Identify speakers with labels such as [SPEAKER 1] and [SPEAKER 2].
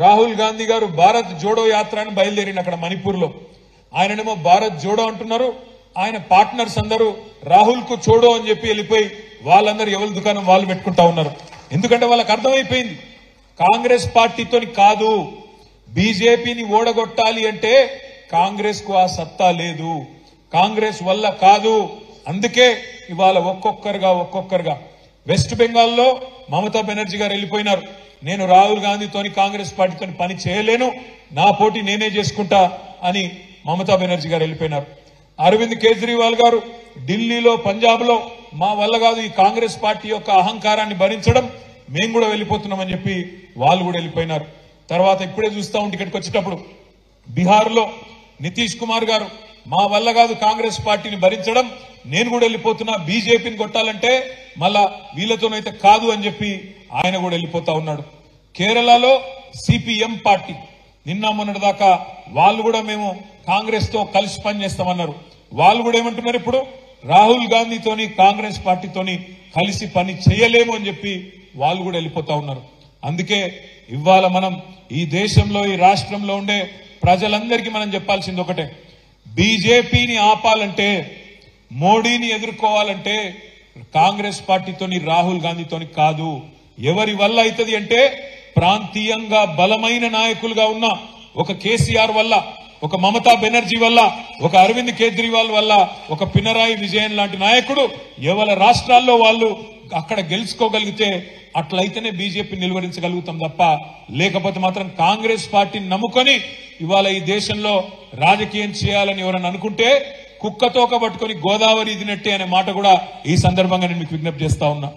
[SPEAKER 1] రాహుల్ గాంధీ గారు భారత్ జోడో యాత్ర అని బయలుదేరిన అక్కడ మణిపూర్ లో ఆయననేమో భారత్ జోడో అంటున్నారు. ఆయన పార్ట్నర్స్ అందరూ రాహుల్ కు చోడో అని చెప్పి వెళ్ళిపోయి వాళ్ళందరూ ఎవరి దుకాణం వాళ్ళు పెట్టుకుంటా ఉన్నారు. ఎందుకంటే వాళ్ళకి అర్థమైపోయింది కాంగ్రెస్ పార్టీతోని కాదు, బీజేపీని ఓడగొట్టాలి అంటే కాంగ్రెస్ కు ఆ సత్తా లేదు, కాంగ్రెస్ వల్ల కాదు. అందుకే ఇవాళ ఒక్కొక్కరుగా వెస్ట్ బెంగాల్లో మమతా బెనర్జీ గారు వెళ్ళిపోయినారు. నేను రాహుల్ గాంధీతోని కాంగ్రెస్ పార్టీతోని పని చేయలేను, నా పోటీ నేనే చేసుకుంటా అని మమతా బెనర్జీ గారు వెళ్ళిపోయినారు. అరవింద్ కేజ్రీవాల్ గారు ఢిల్లీలో పంజాబ్ లో మా వల్ల కాదు ఈ కాంగ్రెస్ పార్టీ యొక్క అహంకారాన్ని భరించడం, మేము కూడా వెళ్ళిపోతున్నామని చెప్పి వాళ్ళు కూడా వెళ్ళిపోయినారు. తర్వాత ఇప్పుడే చూస్తా ఉంటే ఇక్కడికి వచ్చేటప్పుడు బీహార్ లో నితీష్ కుమార్ గారు మా వల్ల కాదు కాంగ్రెస్ పార్టీని భరించడం, నేను కూడా వెళ్ళిపోతున్నా, బీజేపీని కొట్టాలంటే మళ్ళా వీళ్ళతోనైతే కాదు అని చెప్పి ఆయన కూడా వెళ్ళిపోతా ఉన్నాడు. కేరళలో సిపిఎం పార్టీ నిన్న మొన్నటి దాకా వాళ్ళు కూడా మేము కాంగ్రెస్ తో కలిసి పనిచేస్తామన్నారు. వాళ్ళు కూడా ఏమంటున్నారు, ఇప్పుడు రాహుల్ గాంధీతోని కాంగ్రెస్ పార్టీతోని కలిసి పని చేయలేము అని చెప్పి వాళ్ళు కూడా వెళ్ళిపోతా ఉన్నారు. అందుకే ఇవాళ మనం ఈ దేశంలో ఈ రాష్ట్రంలో ఉండే ప్రజలందరికీ మనం చెప్పాల్సింది ఒకటే, బీజేపీని ఆపాలంటే మోడీని ఎదుర్కోవాలంటే కాంగ్రెస్ పార్టీతోని రాహుల్ గాంధీతోని కాదు. ఎవరి వల్ల అవుతుంది అంటే ప్రాంతీయంగా బలమైన నాయకులుగా ఉన్న ఒక కేసీఆర్ వల్ల, ఒక మమతా బెనర్జీ వల్ల, ఒక అరవింద్ కేజ్రీవాల్ వల్ల, ఒక పినరాయి విజయన్ లాంటి నాయకుడు ఎవరి రాష్ట్రాల్లో వాళ్ళు అక్కడ గెలుచుకోగలిగితే అట్లయితేనే బీజేపీ నిలువరించగలుగుతాం తప్ప, లేకపోతే మాత్రం కాంగ్రెస్ పార్టీని నమ్ముకొని ఇవాళ ఈ దేశంలో రాజకీయం చేయాలని ఎవరన్నా అనుకుంటే కుక్కతోక పట్టుకొని గోదావరి ఇదినట్టే అనే మాట కూడా ఈ సందర్భంగా నేను మీకు విజ్ఞప్తి చేస్తా ఉన్నా.